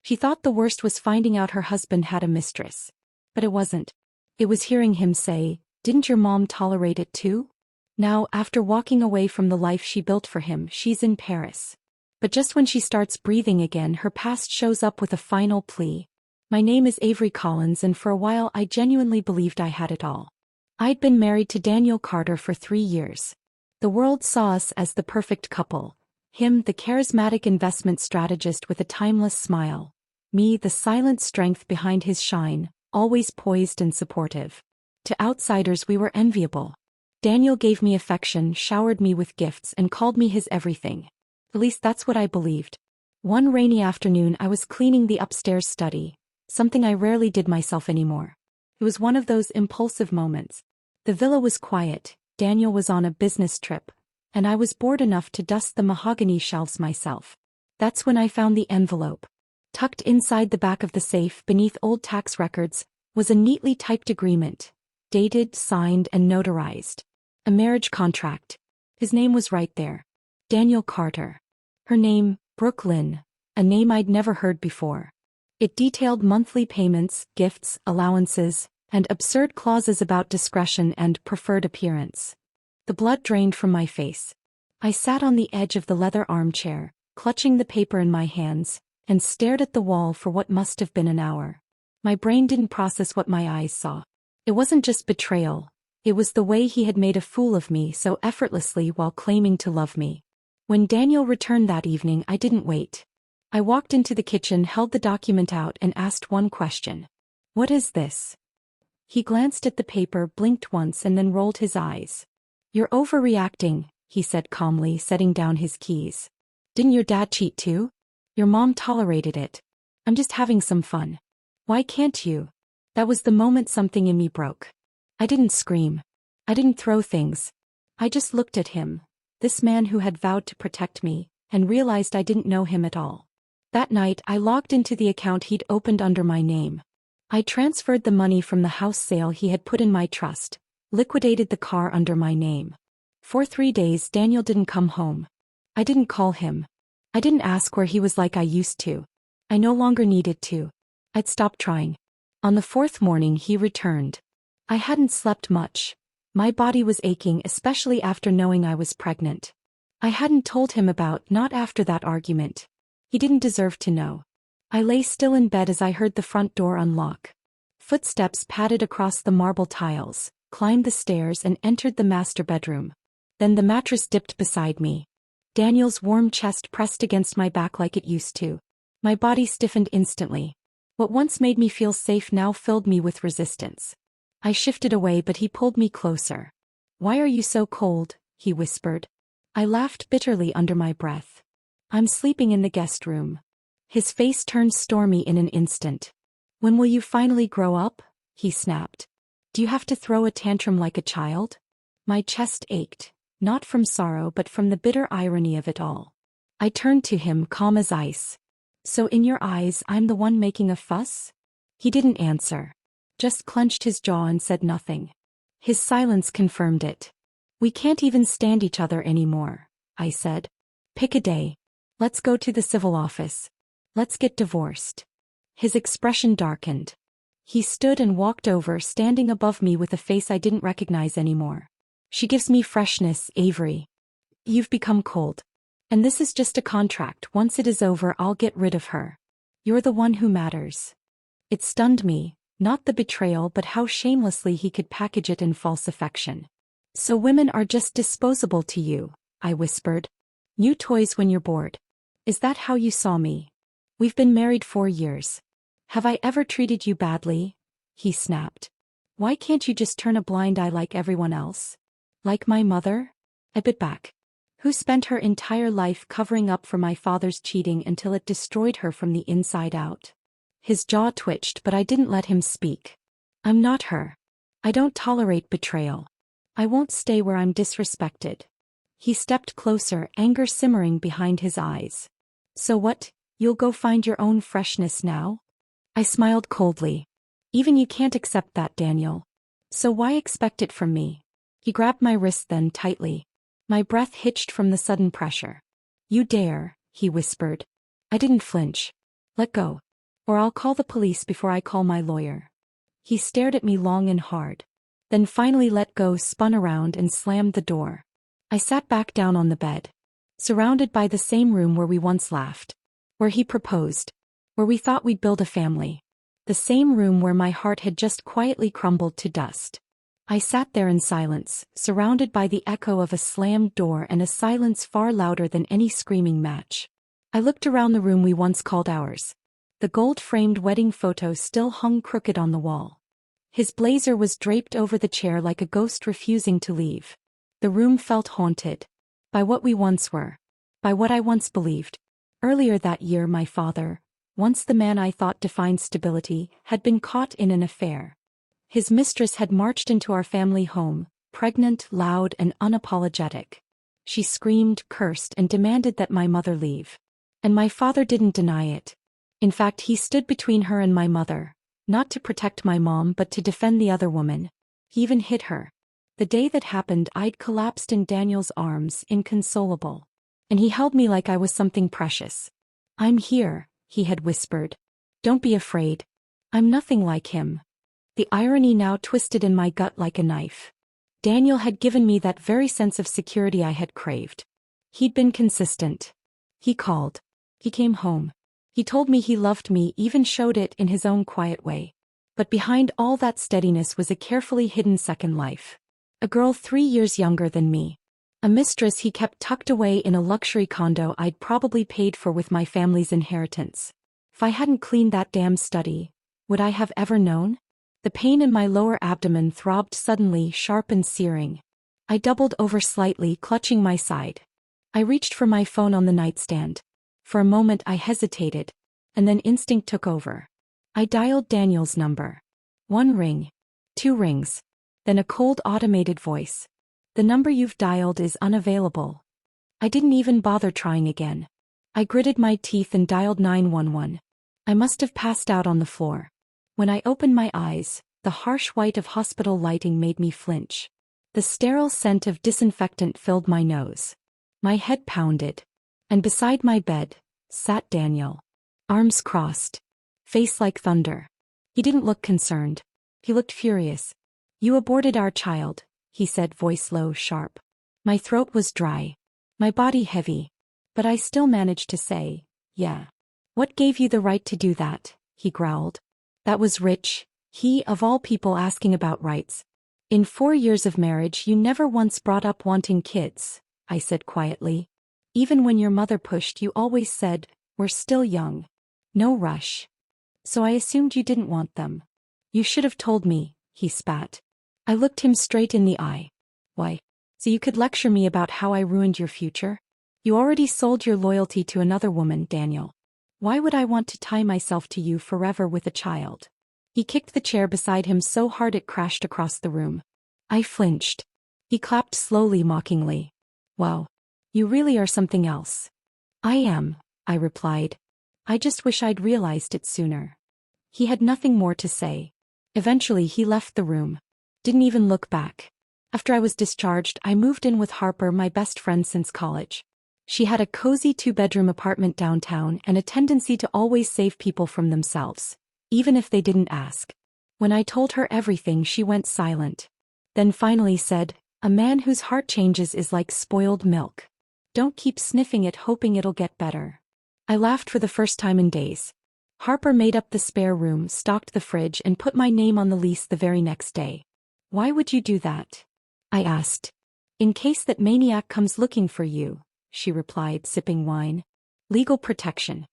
She thought the worst was finding out her husband had a mistress. But it wasn't. It was hearing him say, "Didn't your mom tolerate it too?" Now, after walking away from the life she built for him, she's in Paris. But just when she starts breathing again, her past shows up with a final plea. My name is Avery Collins, and for a while I genuinely believed I had it all. I'd been married to Daniel Carter for 3 years. The world saw us as the perfect couple. Him, the charismatic investment strategist with a timeless smile. Me, the silent strength behind his shine, always poised and supportive. To outsiders, we were enviable. Daniel gave me affection, showered me with gifts, and called me his everything. At least that's what I believed. One rainy afternoon, I was cleaning the upstairs study, something I rarely did myself anymore. It was one of those impulsive moments. The villa was quiet, Daniel was on a business trip, and I was bored enough to dust the mahogany shelves myself. That's when I found the envelope. Tucked inside the back of the safe, beneath old tax records, was a neatly typed agreement, dated, signed, and notarized. A marriage contract. His name was right there. Daniel Carter. Her name, Brook, a name I'd never heard before. It detailed monthly payments, gifts, allowances, and absurd clauses about discretion and preferred appearance. The blood drained from my face. I sat on the edge of the leather armchair, clutching the paper in my hands, and stared at the wall for what must have been an hour. My brain didn't process what my eyes saw. It wasn't just betrayal. It was the way he had made a fool of me so effortlessly while claiming to love me. When Daniel returned that evening, I didn't wait. I walked into the kitchen, held the document out, and asked one question. "What is this?" He glanced at the paper, blinked once, and then rolled his eyes. "You're overreacting," he said calmly, setting down his keys. "Didn't your dad cheat too? Your mom tolerated it. I'm just having some fun. Why can't you?" That was the moment something in me broke. I didn't scream. I didn't throw things. I just looked at him, this man who had vowed to protect me, and realized I didn't know him at all. That night, I logged into the account he'd opened under my name. I transferred the money from the house sale he had put in my trust, liquidated the car under my name. For 3 days, Daniel didn't come home. I didn't call him. I didn't ask where he was like I used to. I no longer needed to. I'd stopped trying. On the 4th morning, he returned. I hadn't slept much. My body was aching, especially after knowing I was pregnant. I hadn't told him not after that argument. He didn't deserve to know. I lay still in bed as I heard the front door unlock. Footsteps padded across the marble tiles, climbed the stairs, and entered the master bedroom. Then the mattress dipped beside me. Daniel's warm chest pressed against my back like it used to. My body stiffened instantly. What once made me feel safe now filled me with resistance. I shifted away, but he pulled me closer. "Why are you so cold?" he whispered. I laughed bitterly under my breath. "I'm sleeping in the guest room." His face turned stormy in an instant. "When will you finally grow up?" he snapped. "Do you have to throw a tantrum like a child?" My chest ached, not from sorrow but from the bitter irony of it all. I turned to him, calm as ice. "So in your eyes, I'm the one making a fuss?" He didn't answer. Just clenched his jaw and said nothing. His silence confirmed it. "We can't even stand each other anymore," I said. "Pick a day. Let's go to the civil office. Let's get divorced." His expression darkened. He stood and walked over, standing above me with a face I didn't recognize anymore. "She gives me freshness, Avery. You've become cold. And this is just a contract. Once it is over, I'll get rid of her. You're the one who matters." It stunned me, not the betrayal but how shamelessly he could package it in false affection. "So women are just disposable to you," I whispered. "New toys when you're bored. Is that how you saw me? We've been married 4 years. Have I ever treated you badly?" He snapped. "Why can't you just turn a blind eye like everyone else? Like my mother?" I bit back. Who spent her entire life covering up for my father's cheating until it destroyed her from the inside out. His jaw twitched, but I didn't let him speak. "I'm not her. I don't tolerate betrayal. I won't stay where I'm disrespected." He stepped closer, anger simmering behind his eyes. "So what? You'll go find your own freshness now?" I smiled coldly. "Even you can't accept that, Daniel. So why expect it from me?" He grabbed my wrist then tightly. My breath hitched from the sudden pressure. "You dare," he whispered. I didn't flinch. "Let go." Or I'll call the police before I call my lawyer. He stared at me long and hard. Then finally let go, spun around and slammed the door. I sat back down on the bed. Surrounded by the same room where we once laughed. Where he proposed. Where we thought we'd build a family. The same room where my heart had just quietly crumbled to dust. I sat there in silence, surrounded by the echo of a slammed door and a silence far louder than any screaming match. I looked around the room we once called ours. The gold-framed wedding photo still hung crooked on the wall. His blazer was draped over the chair like a ghost refusing to leave. The room felt haunted. By what we once were. By what I once believed. Earlier that year my father, once the man I thought defined stability, had been caught in an affair. His mistress had marched into our family home, pregnant, loud, and unapologetic. She screamed, cursed, and demanded that my mother leave. And my father didn't deny it. In fact, he stood between her and my mother, not to protect my mom but to defend the other woman. He even hit her. The day that happened, I'd collapsed in Daniel's arms, inconsolable. And he held me like I was something precious. "I'm here," he had whispered. "Don't be afraid. I'm nothing like him." The irony now twisted in my gut like a knife. Daniel had given me that very sense of security I had craved. He'd been consistent. He called. He came home. He told me he loved me, even showed it in his own quiet way. But behind all that steadiness was a carefully hidden second life. A girl 3 years younger than me. A mistress he kept tucked away in a luxury condo I'd probably paid for with my family's inheritance. If I hadn't cleaned that damn study, would I have ever known? The pain in my lower abdomen throbbed suddenly, sharp and searing. I doubled over slightly, clutching my side. I reached for my phone on the nightstand. For a moment I hesitated, and then instinct took over. I dialed Daniel's number. 1 ring. 2 rings. Then a cold automated voice. "The number you've dialed is unavailable." I didn't even bother trying again. I gritted my teeth and dialed 911. I must have passed out on the floor. When I opened my eyes, the harsh white of hospital lighting made me flinch. The sterile scent of disinfectant filled my nose. My head pounded. And beside my bed, sat Daniel. Arms crossed. Face like thunder. He didn't look concerned. He looked furious. "You aborted our child," he said, voice low, sharp. My throat was dry. My body heavy. But I still managed to say, "Yeah." "What gave you the right to do that?" he growled. That was Rich, he of all people asking about rights. "In 4 years of marriage you never once brought up wanting kids," I said quietly. "Even when your mother pushed you always said, 'We're still young. No rush.' So I assumed you didn't want them." "You should have told me," he spat. I looked him straight in the eye. "Why? So you could lecture me about how I ruined your future? You already sold your loyalty to another woman, Daniel. Why would I want to tie myself to you forever with a child?" He kicked the chair beside him so hard it crashed across the room. I flinched. He clapped slowly, mockingly. "Wow. You really are something else." "I am," I replied. "I just wish I'd realized it sooner." He had nothing more to say. Eventually he left the room. Didn't even look back. After I was discharged, I moved in with Harper, my best friend since college. She had a cozy 2-bedroom apartment downtown and a tendency to always save people from themselves, even if they didn't ask. When I told her everything, she went silent. Then finally said, "A man whose heart changes is like spoiled milk. Don't keep sniffing it hoping it'll get better." I laughed for the first time in days. Harper made up the spare room, stocked the fridge, and put my name on the lease the very next day. "Why would you do that?" I asked. "In case that maniac comes looking for you," she replied, sipping wine. "Legal protection.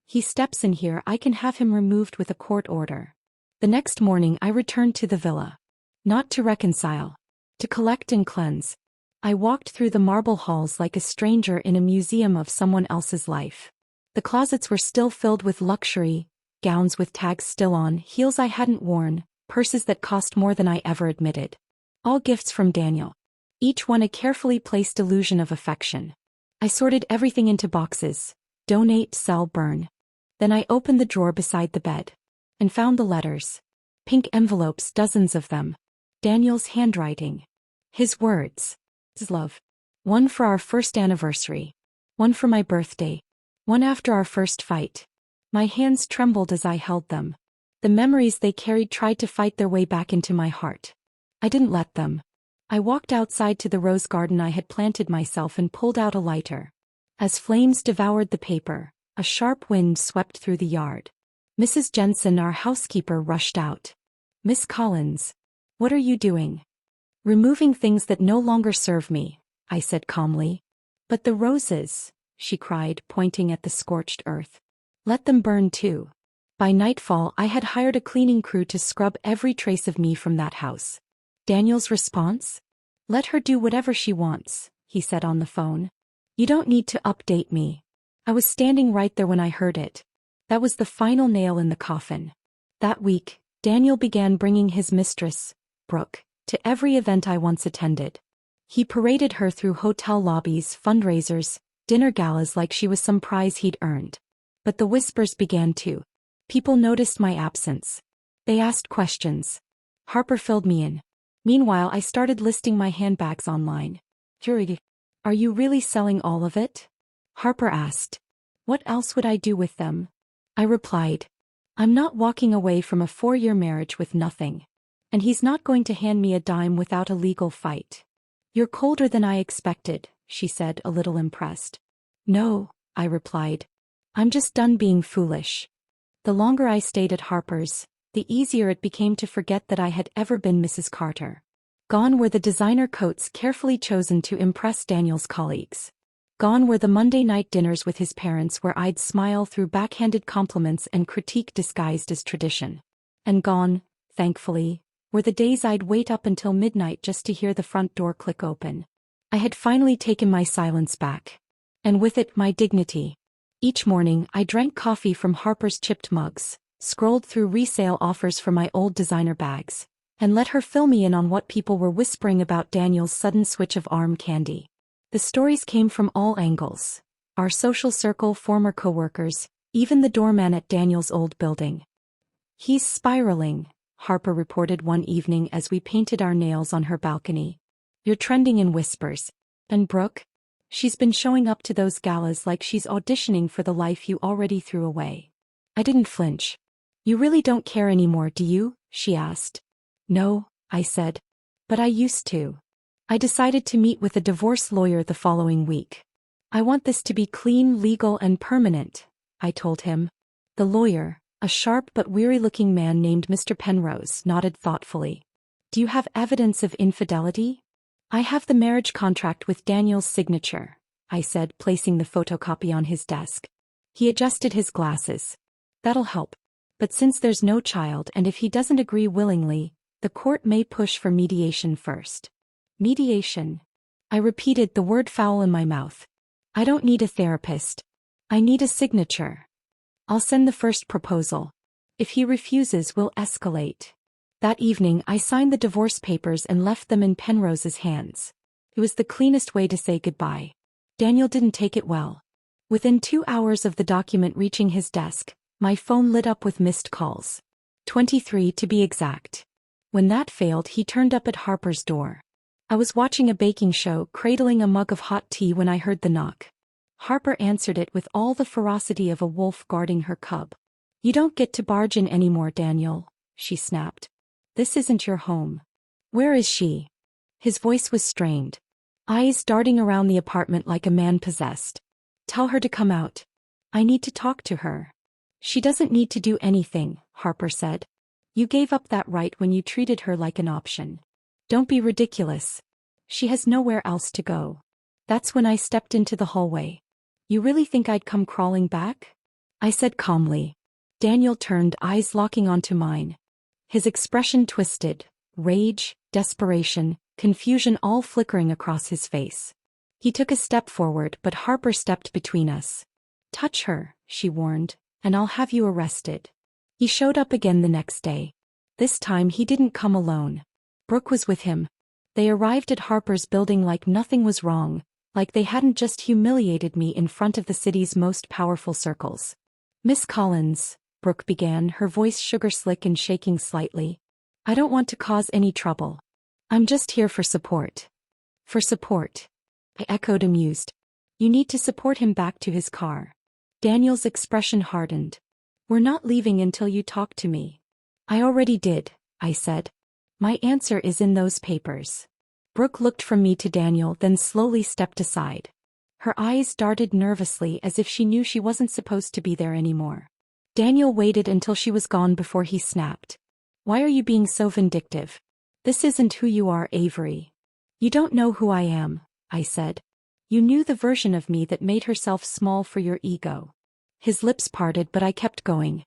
He steps in here, I can have him removed with a court order." The next morning I returned to the villa. Not to reconcile. To collect and cleanse. I walked through the marble halls like a stranger in a museum of someone else's life. The closets were still filled with luxury, gowns with tags still on, heels I hadn't worn, purses that cost more than I ever admitted. All gifts from Daniel. Each one a carefully placed illusion of affection. I sorted everything into boxes. Donate, sell, burn. Then I opened the drawer beside the bed. And found the letters. Pink envelopes, dozens of them. Daniel's handwriting. His words. His love. One for our first anniversary. One for my birthday. One after our first fight. My hands trembled as I held them. The memories they carried tried to fight their way back into my heart. I didn't let them. I walked outside to the rose garden I had planted myself and pulled out a lighter. As flames devoured the paper, a sharp wind swept through the yard. Mrs. Jensen, our housekeeper, rushed out. "Miss Collins, what are you doing?" "Removing things that no longer serve me," I said calmly. "But the roses," she cried, pointing at the scorched earth. "Let them burn too." By nightfall I had hired a cleaning crew to scrub every trace of me from that house. Daniel's response? "Let her do whatever she wants," he said on the phone. "You don't need to update me." I was standing right there when I heard it. That was the final nail in the coffin. That week, Daniel began bringing his mistress, Brook, to every event I once attended. He paraded her through hotel lobbies, fundraisers, dinner galas like she was some prize he'd earned. But the whispers began too. People noticed my absence. They asked questions. Harper filled me in. Meanwhile, I started listing my handbags online. "Are you really selling all of it?" Harper asked. "What else would I do with them?" I replied. "I'm not walking away from a 4-year marriage with nothing. And he's not going to hand me a dime without a legal fight." "You're colder than I expected," she said, a little impressed. "No," I replied. "I'm just done being foolish." The longer I stayed at Harper's, the easier it became to forget that I had ever been Mrs. Carter. Gone were the designer coats carefully chosen to impress Daniel's colleagues. Gone were the Monday night dinners with his parents where I'd smile through backhanded compliments and critique disguised as tradition. And gone, thankfully, were the days I'd wait up until midnight just to hear the front door click open. I had finally taken my silence back. And with it, my dignity. Each morning, I drank coffee from Harper's chipped mugs, scrolled through resale offers for my old designer bags, and let her fill me in on what people were whispering about Daniel's sudden switch of arm candy. The stories came from all angles. Our social circle, former coworkers, even the doorman at Daniel's old building. "He's spiraling," Harper reported one evening as we painted our nails on her balcony. "You're trending in whispers. And Brooke? She's been showing up to those galas like she's auditioning for the life you already threw away." I didn't flinch. "You really don't care anymore, do you?" she asked. "No," I said. "But I used to." I decided to meet with a divorce lawyer the following week. "I want this to be clean, legal, and permanent," I told him. The lawyer, a sharp but weary-looking man named Mr. Penrose, nodded thoughtfully. "Do you have evidence of infidelity?" "I have the marriage contract with Daniel's signature," I said, placing the photocopy on his desk. He adjusted his glasses. "That'll help. But since there's no child and if he doesn't agree willingly, the court may push for mediation first." "Mediation?" I repeated, the word foul in my mouth. "I don't need a therapist. I need a signature. I'll send the first proposal. If he refuses, we'll escalate." That evening, I signed the divorce papers and left them in Penrose's hands. It was the cleanest way to say goodbye. Daniel didn't take it well. Within 2 hours of the document reaching his desk, my phone lit up with missed calls. 23 to be exact. When that failed, he turned up at Harper's door. I was watching a baking show, cradling a mug of hot tea when I heard the knock. Harper answered it with all the ferocity of a wolf guarding her cub. "You don't get to barge in anymore, Daniel," she snapped. "This isn't your home." "Where is she?" His voice was strained. Eyes darting around the apartment like a man possessed. "Tell her to come out. I need to talk to her." "She doesn't need to do anything," Harper said. "You gave up that right when you treated her like an option. Don't be ridiculous. She has nowhere else to go." That's when I stepped into the hallway. "You really think I'd come crawling back?" I said calmly. Daniel turned, eyes locking onto mine. His expression twisted, rage, desperation, confusion all flickering across his face. He took a step forward, but Harper stepped between us. "Touch her," she warned, "and I'll have you arrested." He showed up again the next day. This time he didn't come alone. Brook was with him. They arrived at Harper's building like nothing was wrong, like they hadn't just humiliated me in front of the city's most powerful circles. "Miss Collins," Brook began, her voice sugar-slick and shaking slightly. "I don't want to cause any trouble. I'm just here for support." "For support?" I echoed, amused. "You need to support him back to his car." Daniel's expression hardened. We're not leaving until you talk to me. I already did, I said. My answer is in those papers. Brooke looked from me to Daniel, then slowly stepped aside. Her eyes darted nervously as if she knew she wasn't supposed to be there anymore. Daniel waited until she was gone before he snapped. Why are you being so vindictive? This isn't who you are, Avery. You don't know who I am, I said. You knew the version of me that made herself small for your ego. His lips parted, but I kept going.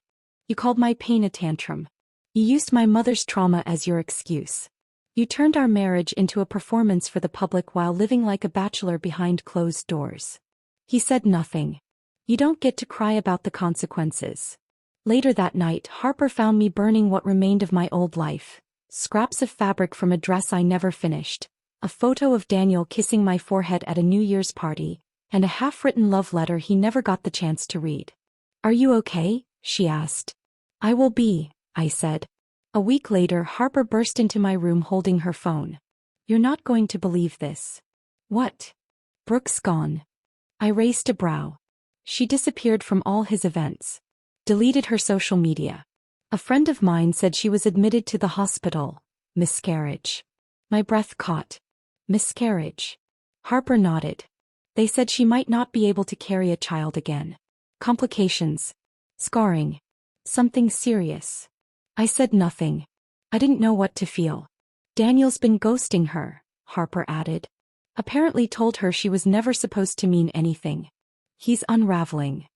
You called my pain a tantrum. You used my mother's trauma as your excuse. You turned our marriage into a performance for the public while living like a bachelor behind closed doors. He said nothing. You don't get to cry about the consequences. Later that night, Harper found me burning what remained of my old life. Scraps of fabric from a dress I never finished, a photo of Daniel kissing my forehead at a New Year's party, and a half-written love letter he never got the chance to read. Are you okay? She asked. I will be, I said. A week later, Harper burst into my room holding her phone. You're not going to believe this. What? Brooke's gone. I raised a brow. She disappeared from all his events. Deleted her social media. A friend of mine said she was admitted to the hospital. Miscarriage. My breath caught. Miscarriage. Harper nodded. They said she might not be able to carry a child again. Complications. Scarring. Something serious. I said nothing. I didn't know what to feel. Daniel's been ghosting her, Harper added. Apparently told her she was never supposed to mean anything. He's unraveling.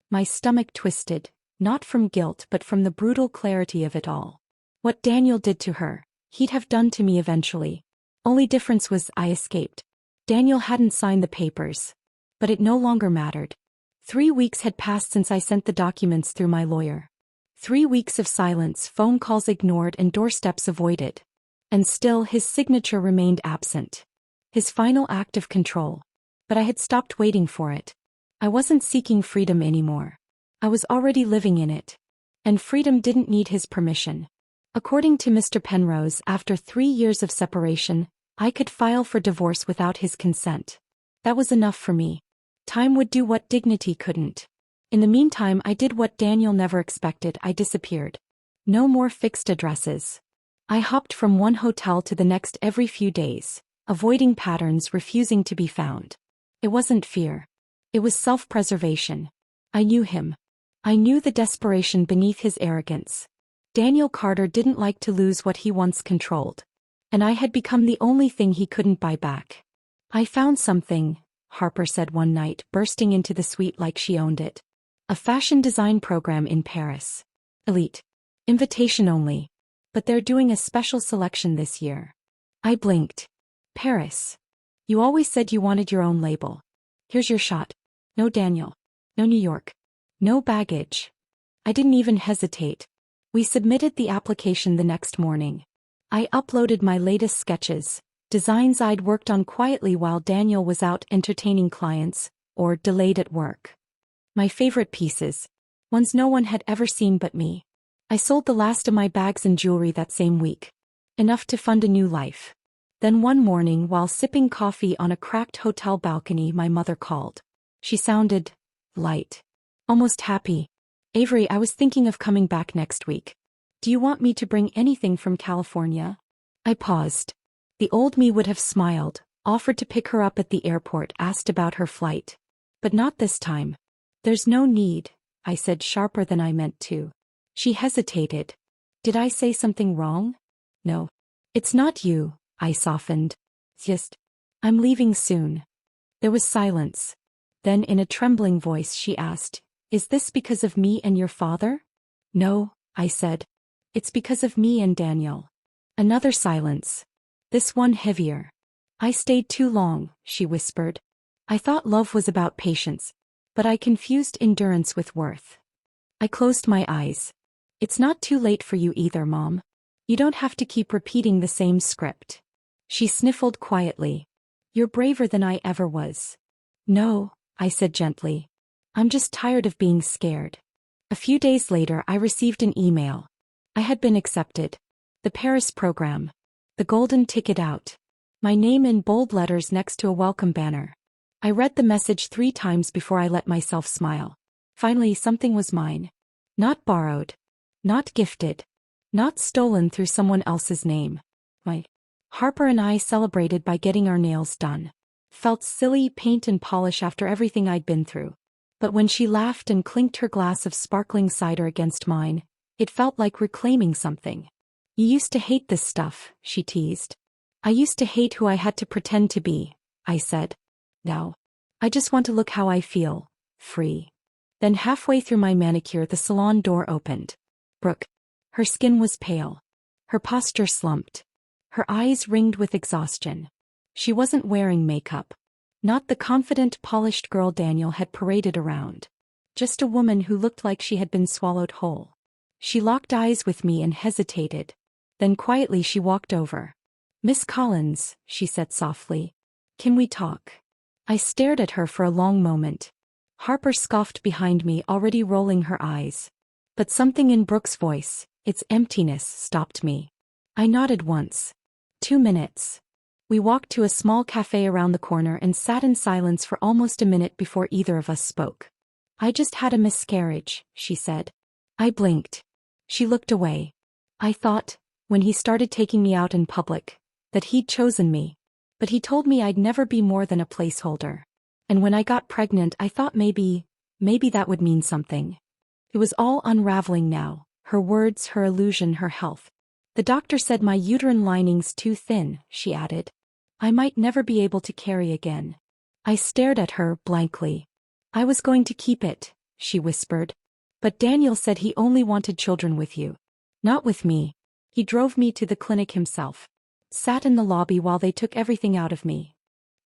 My stomach twisted, not from guilt but from the brutal clarity of it all. What Daniel did to her, he'd have done to me eventually. Only difference was I escaped. Daniel hadn't signed the papers. But it no longer mattered. 3 weeks had passed since I sent the documents through my lawyer. 3 weeks of silence, phone calls ignored and doorsteps avoided. And still his signature remained absent. His final act of control. But I had stopped waiting for it. I wasn't seeking freedom anymore. I was already living in it. And freedom didn't need his permission. According to Mr. Penrose, after 3 years of separation, I could file for divorce without his consent. That was enough for me. Time would do what dignity couldn't. In the meantime, I did what Daniel never expected. I disappeared. No more fixed addresses. I hopped from one hotel to the next every few days, avoiding patterns, refusing to be found. It wasn't fear. It was self-preservation. I knew him. I knew the desperation beneath his arrogance. Daniel Carter didn't like to lose what he once controlled. And I had become the only thing he couldn't buy back. I found something, Harper said one night, bursting into the suite like she owned it. A fashion design program in Paris. Elite. Invitation only. But they're doing a special selection this year. I blinked. Paris. You always said you wanted your own label. Here's your shot. No Daniel. No New York. No baggage. I didn't even hesitate. We submitted the application the next morning. I uploaded my latest sketches, designs I'd worked on quietly while Daniel was out entertaining clients, or delayed at work. My favorite pieces. Ones no one had ever seen but me. I sold the last of my bags and jewelry that same week. Enough to fund a new life. Then one morning, while sipping coffee on a cracked hotel balcony, my mother called. She sounded light. Almost happy. Avery, I was thinking of coming back next week. Do you want me to bring anything from California? I paused. The old me would have smiled, offered to pick her up at the airport, asked about her flight. But not this time. There's no need, I said, sharper than I meant to. She hesitated. Did I say something wrong? No. It's not you, I softened. Just, I'm leaving soon. There was silence. Then in a trembling voice she asked, Is this because of me and your father? No, I said. It's because of me and Daniel. Another silence. This one heavier. I stayed too long, she whispered. I thought love was about patience. But I confused endurance with worth. I closed my eyes. It's not too late for you either, Mom. You don't have to keep repeating the same script. She sniffled quietly. You're braver than I ever was. No, I said gently. I'm just tired of being scared. A few days later, I received an email. I had been accepted. The Paris program. The golden ticket out. My name in bold letters next to a welcome banner. I read the message 3 times before I let myself smile. Finally, something was mine. Not borrowed. Not gifted. Not stolen through someone else's name. Harper and I celebrated by getting our nails done. Felt silly paint and polish after everything I'd been through. But when she laughed and clinked her glass of sparkling cider against mine, it felt like reclaiming something. You used to hate this stuff, she teased. I used to hate who I had to pretend to be, I said. Now, I just want to look how I feel, free. Then halfway through my manicure the salon door opened. Brook. Her skin was pale. Her posture slumped. Her eyes ringed with exhaustion. She wasn't wearing makeup. Not the confident, polished girl Daniel had paraded around. Just a woman who looked like she had been swallowed whole. She locked eyes with me and hesitated. Then quietly she walked over. Miss Collins, she said softly. Can we talk? I stared at her for a long moment. Harper scoffed behind me, already rolling her eyes. But something in Brook's voice, its emptiness, stopped me. I nodded once. 2 minutes. We walked to a small cafe around the corner and sat in silence for almost a minute before either of us spoke. I just had a miscarriage, she said. I blinked. She looked away. I thought, when he started taking me out in public, that he'd chosen me. But he told me I'd never be more than a placeholder. And when I got pregnant I thought maybe that would mean something. It was all unraveling now, her words, her illusion, her health. The doctor said my uterine lining's too thin, she added. I might never be able to carry again. I stared at her blankly. I was going to keep it, she whispered. But Daniel said he only wanted children with you. Not with me. He drove me to the clinic himself. Sat in the lobby while they took everything out of me.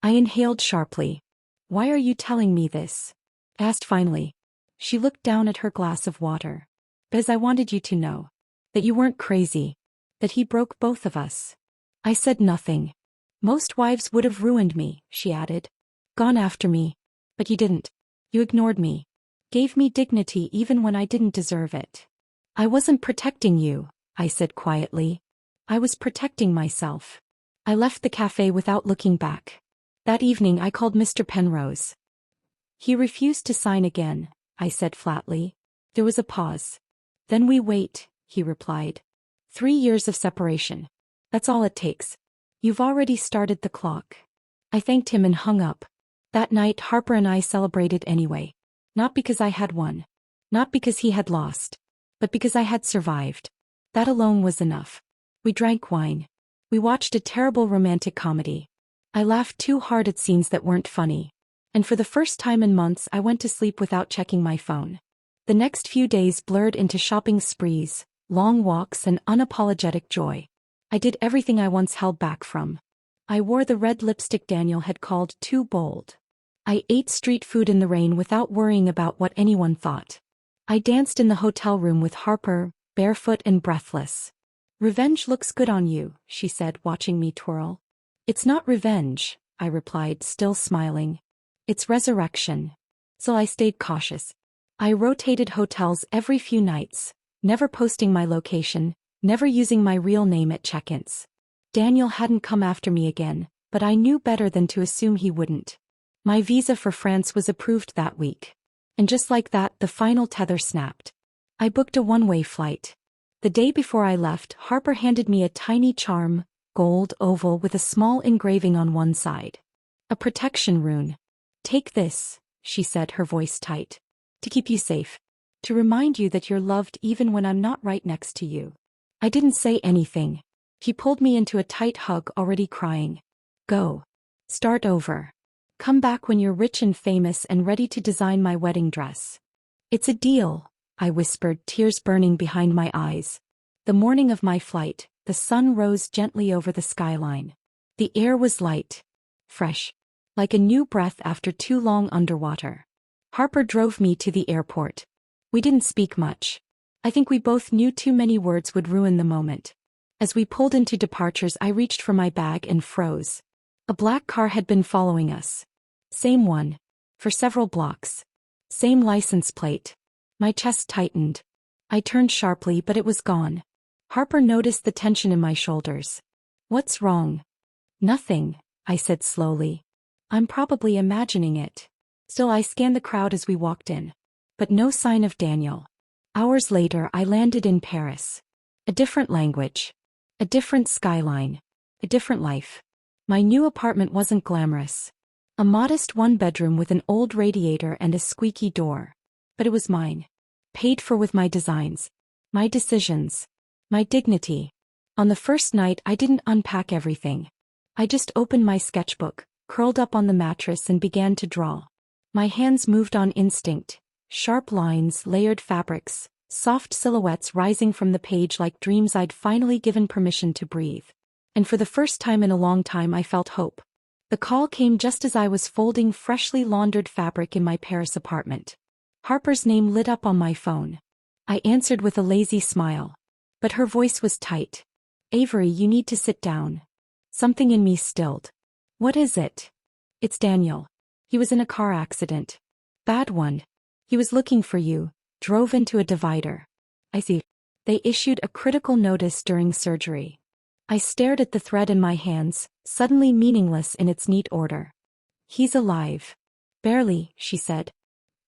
I inhaled sharply. Why are you telling me this? Asked finally. She looked down at her glass of water. Because I wanted you to know. That you weren't crazy. That he broke both of us. I said nothing. Most wives would have ruined me, she added. Gone after me. But you didn't. You ignored me. Gave me dignity even when I didn't deserve it. I wasn't protecting you, I said quietly. I was protecting myself. I left the cafe without looking back. That evening I called Mr. Penrose. He refused to sign again, I said flatly. There was a pause. Then we wait, he replied. 3 years of separation. That's all it takes. You've already started the clock. I thanked him and hung up. That night Harper and I celebrated anyway. Not because I had won. Not because he had lost. But because I had survived. That alone was enough. We drank wine. We watched a terrible romantic comedy. I laughed too hard at scenes that weren't funny. And for the first time in months I went to sleep without checking my phone. The next few days blurred into shopping sprees, long walks and unapologetic joy. I did everything I once held back from. I wore the red lipstick Daniel had called too bold. I ate street food in the rain without worrying about what anyone thought. I danced in the hotel room with Harper, barefoot and breathless. Revenge looks good on you, she said, watching me twirl. It's not revenge, I replied, still smiling. It's resurrection. So I stayed cautious. I rotated hotels every few nights, never posting my location, never using my real name at check-ins. Daniel hadn't come after me again, but I knew better than to assume he wouldn't. My visa for France was approved that week. And just like that, the final tether snapped. I booked a one-way flight. The day before I left, Harper handed me a tiny charm, gold oval with a small engraving on one side. A protection rune. Take this, she said, her voice tight. To keep you safe. To remind you that you're loved even when I'm not right next to you. I didn't say anything. He pulled me into a tight hug, already crying. Go. Start over. Come back when you're rich and famous and ready to design my wedding dress. It's a deal, I whispered, tears burning behind my eyes. The morning of my flight, the sun rose gently over the skyline. The air was light. Fresh. Like a new breath after too long underwater. Harper drove me to the airport. We didn't speak much. I think we both knew too many words would ruin the moment. As we pulled into departures I reached for my bag and froze. A black car had been following us. Same one. For several blocks. Same license plate. My chest tightened. I turned sharply but it was gone. Harper noticed the tension in my shoulders. What's wrong? Nothing, I said slowly. I'm probably imagining it. Still I scanned the crowd as we walked in. But no sign of Daniel. Hours later I landed in Paris. A different language. A different skyline. A different life. My new apartment wasn't glamorous. A modest one-bedroom with an old radiator and a squeaky door. But it was mine. Paid for with my designs. My decisions. My dignity. On the first night I didn't unpack everything. I just opened my sketchbook, curled up on the mattress and began to draw. My hands moved on instinct. Sharp lines, layered fabrics, soft silhouettes rising from the page like dreams I'd finally given permission to breathe. And for the first time in a long time I felt hope. The call came just as I was folding freshly laundered fabric in my Paris apartment. Harper's name lit up on my phone. I answered with a lazy smile. But her voice was tight. "Avery, you need to sit down." Something in me stilled. "What is it?" "It's Daniel. He was in a car accident. Bad one. He was looking for you, drove into a divider." "I see." "They issued a critical notice during surgery." I stared at the thread in my hands, suddenly meaningless in its neat order. "He's alive." "Barely," she said.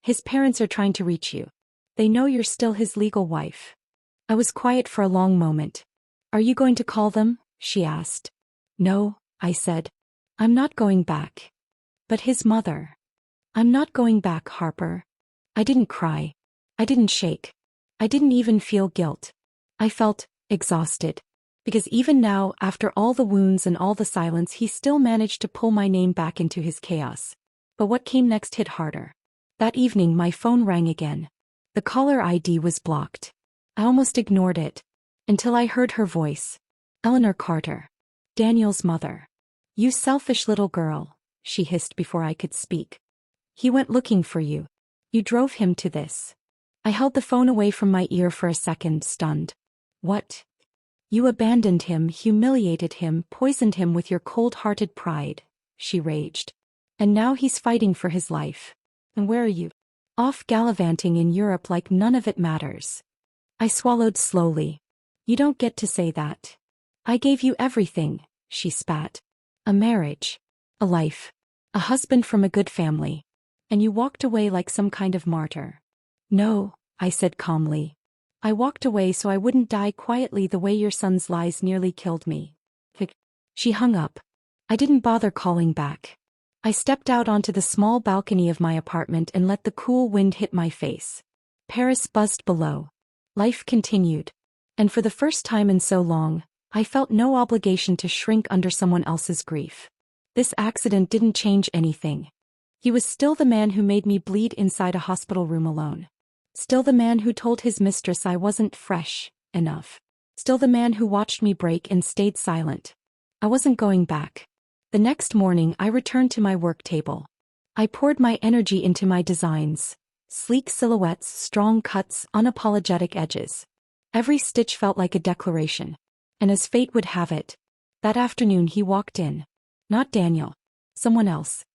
"His parents are trying to reach you. They know you're still his legal wife." I was quiet for a long moment. "Are you going to call them?" she asked. "No," I said. "I'm not going back." "But his mother." "I'm not going back, Harper." I didn't cry. I didn't shake. I didn't even feel guilt. I felt exhausted. Because even now, after all the wounds and all the silence, he still managed to pull my name back into his chaos. But what came next hit harder. That evening my phone rang again. The caller ID was blocked. I almost ignored it. Until I heard her voice. "Eleanor Carter. Daniel's mother." "You selfish little girl," she hissed before I could speak. "He went looking for you. You drove him to this." I held the phone away from my ear for a second, stunned. "What?" "You abandoned him, humiliated him, poisoned him with your cold-hearted pride," she raged. "And now he's fighting for his life. And where are you? Off gallivanting in Europe like none of it matters." I swallowed slowly. "You don't get to say that. I gave you everything," she spat. "A marriage. A life. A husband from a good family. And you walked away like some kind of martyr." "No," I said calmly. "I walked away so I wouldn't die quietly the way your son's lies nearly killed me." She hung up. I didn't bother calling back. I stepped out onto the small balcony of my apartment and let the cool wind hit my face. Paris buzzed below. Life continued. And for the first time in so long, I felt no obligation to shrink under someone else's grief. This accident didn't change anything. He was still the man who made me bleed inside a hospital room alone. Still the man who told his mistress I wasn't fresh enough. Still the man who watched me break and stayed silent. I wasn't going back. The next morning I returned to my work table. I poured my energy into my designs. Sleek silhouettes, strong cuts, unapologetic edges. Every stitch felt like a declaration. And as fate would have it, that afternoon he walked in. Not Daniel. Someone else.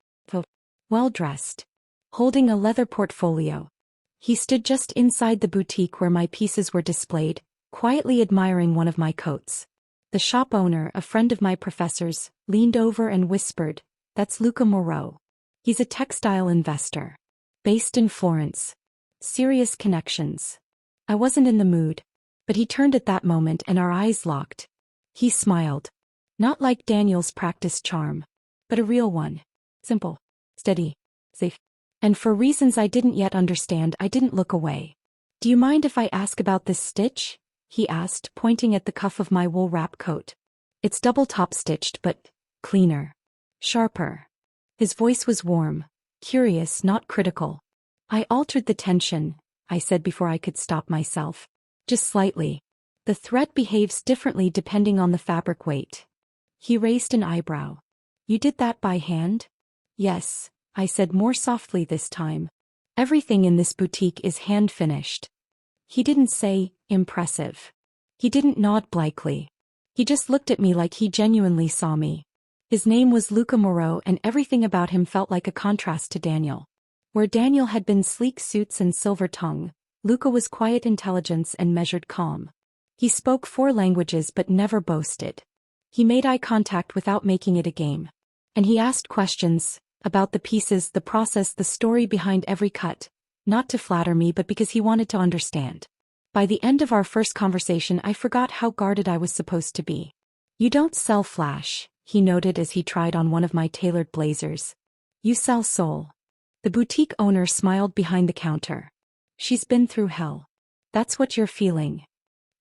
Well-dressed. Holding a leather portfolio. He stood just inside the boutique where my pieces were displayed, quietly admiring one of my coats. The shop owner, a friend of my professor's, leaned over and whispered, "That's Luca Moreau. He's a textile investor. Based in Florence. Serious connections." I wasn't in the mood. But he turned at that moment and our eyes locked. He smiled. Not like Daniel's practiced charm. But a real one. Simple. Steady. Safe. And for reasons I didn't yet understand, I didn't look away. "Do you mind if I ask about this stitch?" he asked, pointing at the cuff of my wool wrap coat. "It's double top stitched, but cleaner. Sharper." His voice was warm. Curious, not critical. "I altered the tension," I said before I could stop myself. "Just slightly. The thread behaves differently depending on the fabric weight." He raised an eyebrow. "You did that by hand?" "Yes," I said more softly this time. "Everything in this boutique is hand-finished." He didn't say, "Impressive." He didn't nod blankly. He just looked at me like he genuinely saw me. His name was Luca Moreau and everything about him felt like a contrast to Daniel. Where Daniel had been sleek suits and silver tongue, Luca was quiet intelligence and measured calm. He spoke 4 languages but never boasted. He made eye contact without making it a game. And he asked questions, about the pieces, the process, the story behind every cut, not to flatter me but because he wanted to understand. By the end of our first conversation, I forgot how guarded I was supposed to be. You don't sell flash, he noted as he tried on one of my tailored blazers. You sell soul. The boutique owner smiled behind the counter. She's been through hell. That's what you're feeling.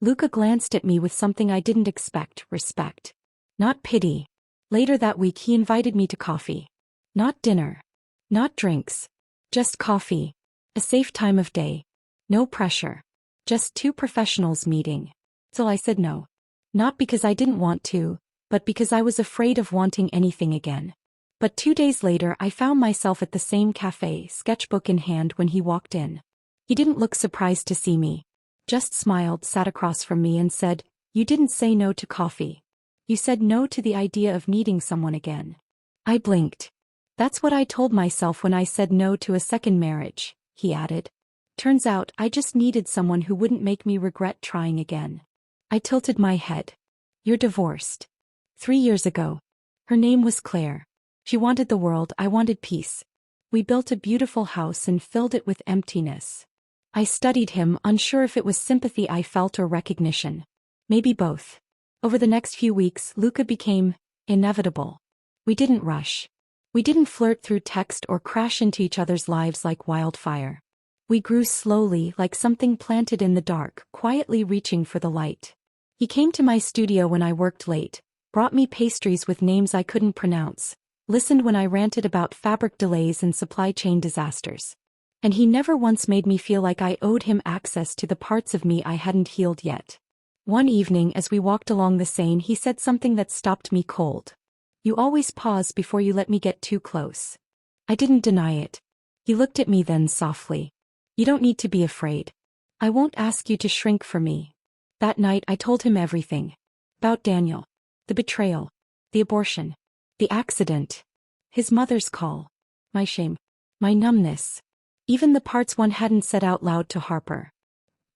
Luca glanced at me with something I didn't expect, respect. Not pity. Later that week he invited me to coffee. Not dinner. Not drinks. Just coffee. A safe time of day. No pressure. Just two professionals meeting. So I said no. Not because I didn't want to, but because I was afraid of wanting anything again. But 2 days later I found myself at the same cafe, sketchbook in hand, when he walked in. He didn't look surprised to see me. Just smiled, sat across from me and said, "You didn't say no to coffee. You said no to the idea of meeting someone again." I blinked. "That's what I told myself when I said no to a second marriage," he added. "Turns out I just needed someone who wouldn't make me regret trying again." I tilted my head. "You're divorced." 3 years ago. Her name was Claire. She wanted the world, I wanted peace. We built a beautiful house and filled it with emptiness. I studied him, unsure if it was sympathy I felt or recognition. Maybe both. Over the next few weeks, Luca became inevitable. We didn't rush. We didn't flirt through text or crash into each other's lives like wildfire. We grew slowly, like something planted in the dark, quietly reaching for the light. He came to my studio when I worked late, brought me pastries with names I couldn't pronounce, listened when I ranted about fabric delays and supply chain disasters. And he never once made me feel like I owed him access to the parts of me I hadn't healed yet. One evening as we walked along the Seine, he said something that stopped me cold. "You always pause before you let me get too close." I didn't deny it. He looked at me then softly. "You don't need to be afraid. I won't ask you to shrink for me." That night I told him everything. About Daniel. The betrayal. The abortion. The accident. His mother's call. My shame. My numbness. Even the parts one hadn't said out loud to Harper.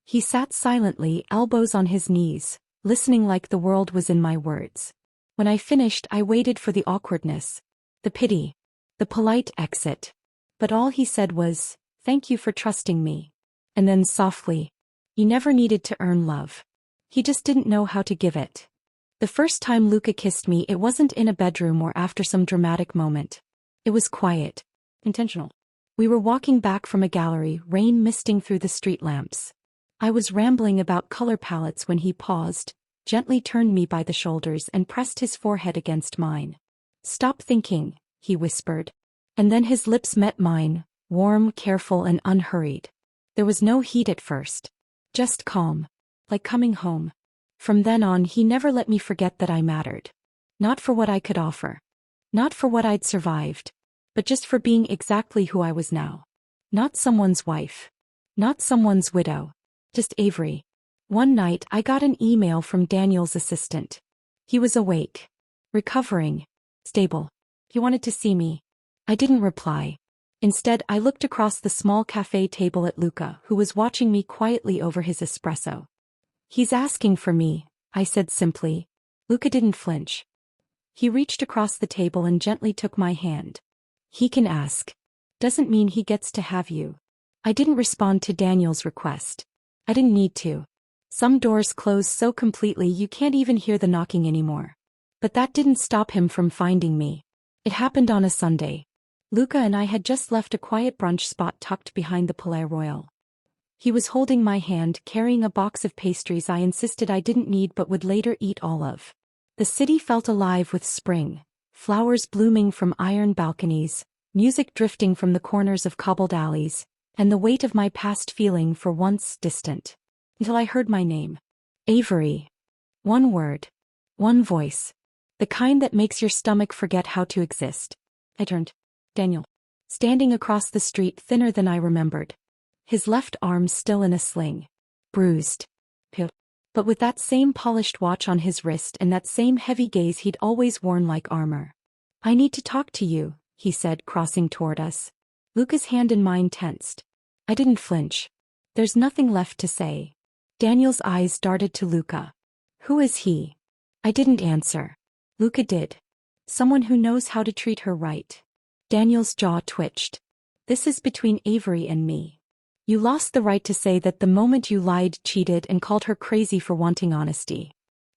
He sat silently, elbows on his knees, listening like the world was in my words. When I finished, I waited for the awkwardness, the pity, the polite exit. But all he said was, "Thank you for trusting me." And then softly, "You never needed to earn love. He just didn't know how to give it." The first time Luca kissed me, it wasn't in a bedroom or after some dramatic moment. It was quiet, intentional. We were walking back from a gallery, rain misting through the street lamps. I was rambling about color palettes when he paused, gently turned me by the shoulders and pressed his forehead against mine. "Stop thinking," he whispered. And then his lips met mine, warm, careful and unhurried. There was no heat at first. Just calm. Like coming home. From then on he never let me forget that I mattered. Not for what I could offer. Not for what I'd survived. But just for being exactly who I was now. Not someone's wife. Not someone's widow. Just Avery. One night I got an email from Daniel's assistant. He was awake. Recovering. Stable. He wanted to see me. I didn't reply. Instead, I looked across the small cafe table at Luca, who was watching me quietly over his espresso. "He's asking for me," I said simply. Luca didn't flinch. He reached across the table and gently took my hand. "He can ask. Doesn't mean he gets to have you." I didn't respond to Daniel's request. I didn't need to. Some doors close so completely you can't even hear the knocking anymore. But that didn't stop him from finding me. It happened on a Sunday. Luca and I had just left a quiet brunch spot tucked behind the Palais Royal. He was holding my hand, carrying a box of pastries I insisted I didn't need but would later eat all of. The city felt alive with spring, flowers blooming from iron balconies, music drifting from the corners of cobbled alleys, and the weight of my past feeling for once distant. Until I heard my name. Avery. One word. One voice. The kind that makes your stomach forget how to exist. I turned. Daniel. Standing across the street, thinner than I remembered. His left arm still in a sling. Bruised. But with that same polished watch on his wrist and that same heavy gaze he'd always worn like armor. "I need to talk to you," he said, crossing toward us. Luca's hand in mine tensed. I didn't flinch. "There's nothing left to say." Daniel's eyes darted to Luca. "Who is he?" I didn't answer. Luca did. "Someone who knows how to treat her right." Daniel's jaw twitched. "This is between Avery and me." You lost the right to say that the moment you lied, cheated, and called her crazy for wanting honesty.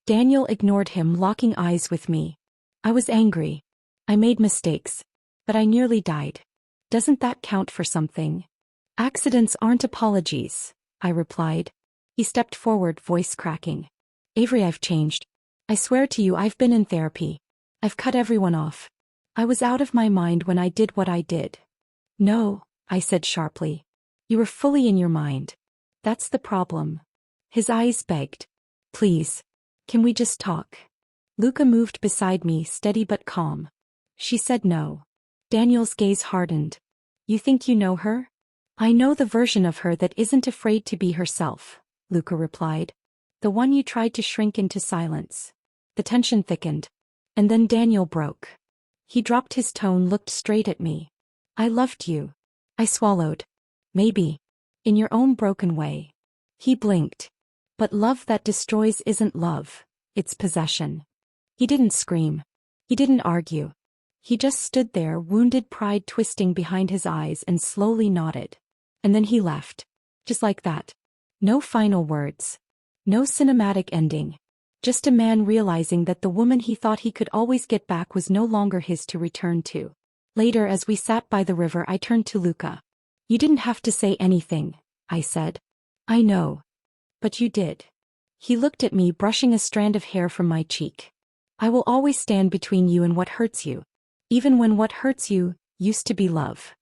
Daniel ignored him, locking eyes with me. I was angry. I made mistakes. But I nearly died. Doesn't that count for something? Accidents aren't apologies, I replied. He stepped forward, voice cracking. Avery, I've changed. I swear to you, I've been in therapy. I've cut everyone off. I was out of my mind when I did what I did. No, I said sharply. You were fully in your mind. That's the problem. His eyes begged. Please. Can we just talk? Luca moved beside me, steady but calm. She said no. Daniel's gaze hardened. You think you know her? I know the version of her that isn't afraid to be herself, Luca replied. The one you tried to shrink into silence. The tension thickened. And then Daniel broke. He dropped his tone, looked straight at me. I loved you. I swallowed. Maybe. In your own broken way. He blinked. But love that destroys isn't love. It's possession. He didn't scream. He didn't argue. He just stood there, wounded pride twisting behind his eyes, and slowly nodded. And then he left. Just like that. No final words. No cinematic ending. Just a man realizing that the woman he thought he could always get back was no longer his to return to. Later, as we sat by the river, I turned to Luca. You didn't have to say anything, I said. I know. But you did. He looked at me, brushing a strand of hair from my cheek. I will always stand between you and what hurts you. Even when what hurts you used to be love.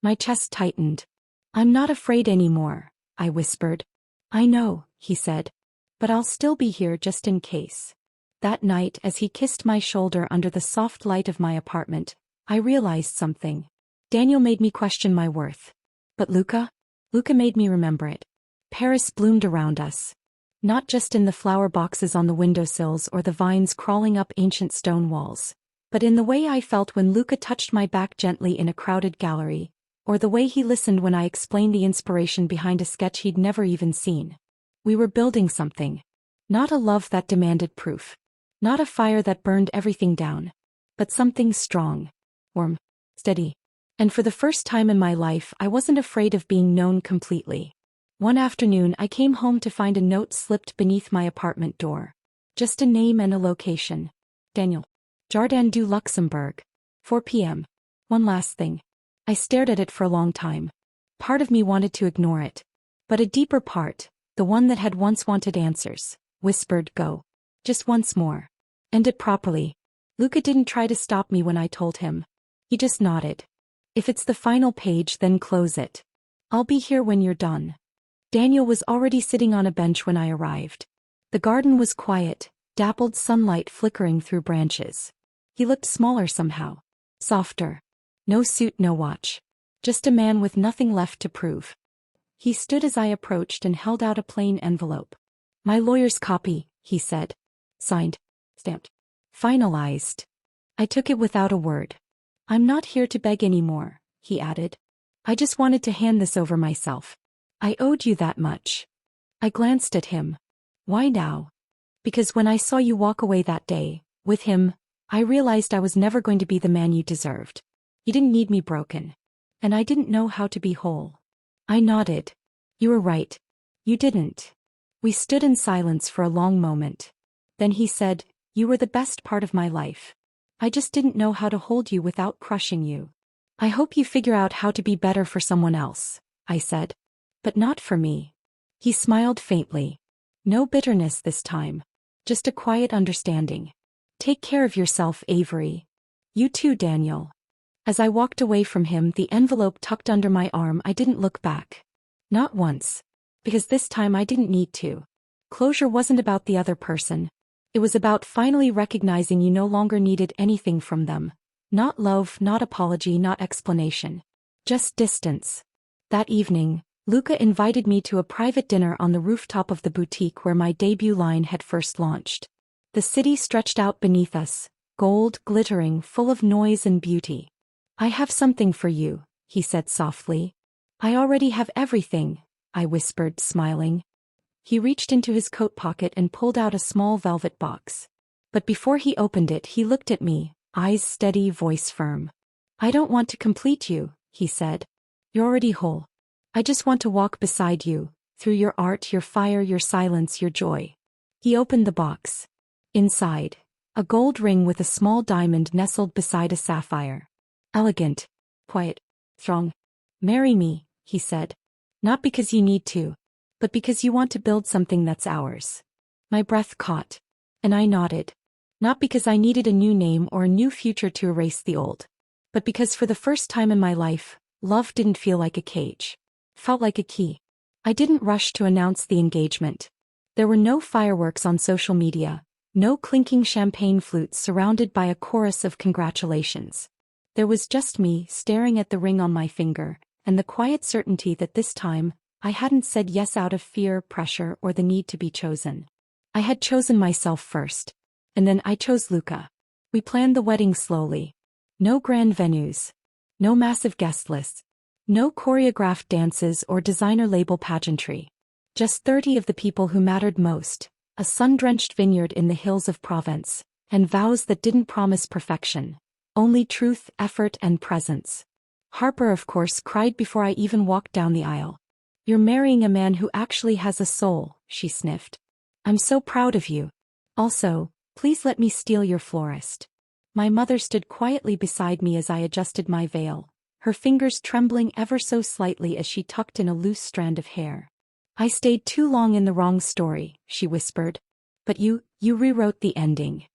My chest tightened. I'm not afraid anymore, I whispered. I know, he said. But I'll still be here just in case. That night, as he kissed my shoulder under the soft light of my apartment, I realized something. Daniel made me question my worth. But Luca made me remember it. Paris bloomed around us. Not just in the flower boxes on the windowsills or the vines crawling up ancient stone walls, but in the way I felt when Luca touched my back gently in a crowded gallery, or the way he listened when I explained the inspiration behind a sketch he'd never even seen. We were building something. Not a love that demanded proof. Not a fire that burned everything down. But something strong. Warm. Steady. And for the first time in my life, I wasn't afraid of being known completely. One afternoon, I came home to find a note slipped beneath my apartment door. Just a name and a location. Daniel. Jardin du Luxembourg. 4 p.m. One last thing. I stared at it for a long time. Part of me wanted to ignore it. But a deeper part, the one that had once wanted answers, whispered, go. Just once more. End it properly. Luca didn't try to stop me when I told him. He just nodded. If it's the final page, then close it. I'll be here when you're done. Daniel was already sitting on a bench when I arrived. The garden was quiet, dappled sunlight flickering through branches. He looked smaller somehow. Softer. No suit, no watch. Just a man with nothing left to prove. He stood as I approached and held out a plain envelope. My lawyer's copy, he said. Signed. Stamped. Finalized. I took it without a word. I'm not here to beg anymore, he added. I just wanted to hand this over myself. I owed you that much. I glanced at him. Why now? Because when I saw you walk away that day, with him, I realized I was never going to be the man you deserved. You didn't need me broken. And I didn't know how to be whole. I nodded. You were right. You didn't. We stood in silence for a long moment. Then he said, you were the best part of my life. I just didn't know how to hold you without crushing you. I hope you figure out how to be better for someone else, I said. But not for me. He smiled faintly. No bitterness this time. Just a quiet understanding. Take care of yourself, Avery. You too, Daniel. As I walked away from him, the envelope tucked under my arm, I didn't look back. Not once. Because this time I didn't need to. Closure wasn't about the other person. It was about finally recognizing you no longer needed anything from them. Not love, not apology, not explanation. Just distance. That evening, Luca invited me to a private dinner on the rooftop of the boutique where my debut line had first launched. The city stretched out beneath us, gold, glittering, full of noise and beauty. I have something for you, he said softly. I already have everything, I whispered, smiling. He reached into his coat pocket and pulled out a small velvet box. But before he opened it, he looked at me, eyes steady, voice firm. I don't want to complete you, he said. You're already whole. I just want to walk beside you, through your art, your fire, your silence, your joy. He opened the box. Inside, a gold ring with a small diamond nestled beside a sapphire. Elegant, quiet, strong. Marry me, he said. Not because you need to, but because you want to build something that's ours. My breath caught, and I nodded. Not because I needed a new name or a new future to erase the old, but because for the first time in my life, love didn't feel like a cage. Felt like a key. I didn't rush to announce the engagement. There were no fireworks on social media, no clinking champagne flutes surrounded by a chorus of congratulations. There was just me staring at the ring on my finger, and the quiet certainty that this time, I hadn't said yes out of fear, pressure, or the need to be chosen. I had chosen myself first. And then I chose Luca. We planned the wedding slowly. No grand venues. No massive guest lists. No choreographed dances or designer label pageantry. Just 30 of the people who mattered most, a sun-drenched vineyard in the hills of Provence, and vows that didn't promise perfection. Only truth, effort, and presence. Harper, of course, cried before I even walked down the aisle. You're marrying a man who actually has a soul, she sniffed. I'm so proud of you. Also, please let me steal your florist. My mother stood quietly beside me as I adjusted my veil, her fingers trembling ever so slightly as she tucked in a loose strand of hair. I stayed too long in the wrong story, she whispered. But you rewrote the ending.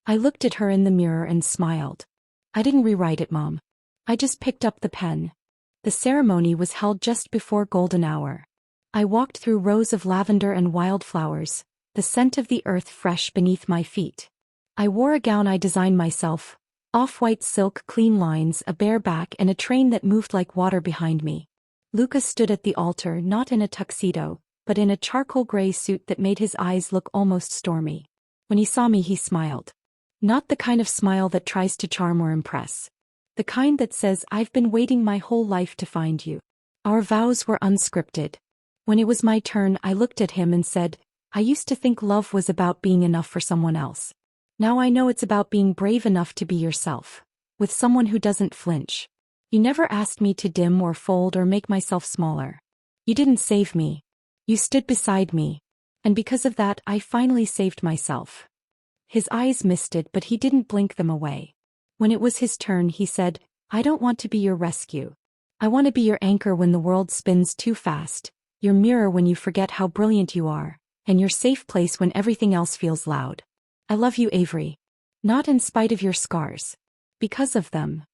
I looked at her in the mirror and smiled. I didn't rewrite it, Mom. I just picked up the pen. The ceremony was held just before golden hour. I walked through rows of lavender and wildflowers, the scent of the earth fresh beneath my feet. I wore a gown I designed myself, off-white silk, clean lines, a bare back, and a train that moved like water behind me. Luca stood at the altar, not in a tuxedo, but in a charcoal gray suit that made his eyes look almost stormy. When he saw me, he smiled. Not the kind of smile that tries to charm or impress. The kind that says, I've been waiting my whole life to find you. Our vows were unscripted. When it was my turn, I looked at him and said, I used to think love was about being enough for someone else. Now I know it's about being brave enough to be yourself, with someone who doesn't flinch. You never asked me to dim or fold or make myself smaller. You didn't save me. You stood beside me. And because of that, I finally saved myself. His eyes misted, but he didn't blink them away. When it was his turn, he said, I don't want to be your rescue. I want to be your anchor when the world spins too fast, your mirror when you forget how brilliant you are, and your safe place when everything else feels loud. I love you, Avery. Not in spite of your scars. Because of them.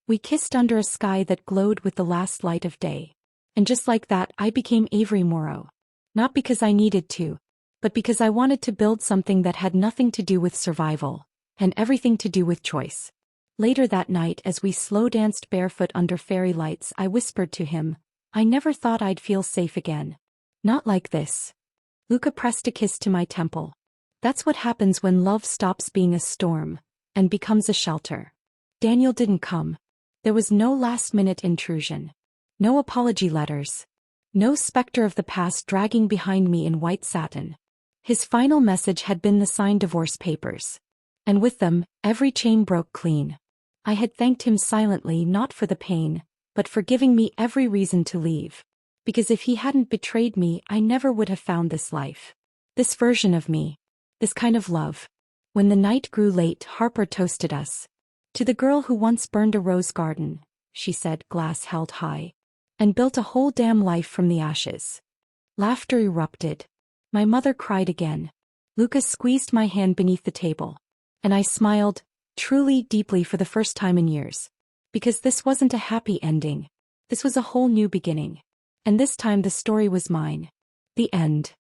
We kissed under a sky that glowed with the last light of day. And just like that, I became Avery Morrow. Not because I needed to, but because I wanted to build something that had nothing to do with survival, and everything to do with choice. Later that night, as we slow danced barefoot under fairy lights, I whispered to him, I never thought I'd feel safe again. Not like this. Luca pressed a kiss to my temple. That's what happens when love stops being a storm, and becomes a shelter. Daniel didn't come. There was no last-minute intrusion. No apology letters. No specter of the past dragging behind me in white satin. His final message had been the signed divorce papers. And with them, every chain broke clean. I had thanked him silently, not for the pain, but for giving me every reason to leave. Because if he hadn't betrayed me, I never would have found this life. This version of me. This kind of love. When the night grew late, Harper toasted us. To the girl who once burned a rose garden, she said, glass held high. And built a whole damn life from the ashes. Laughter erupted. My mother cried again. Lucas squeezed my hand beneath the table. And I smiled, truly, deeply for the first time in years. Because this wasn't a happy ending. This was a whole new beginning. And this time the story was mine. The end.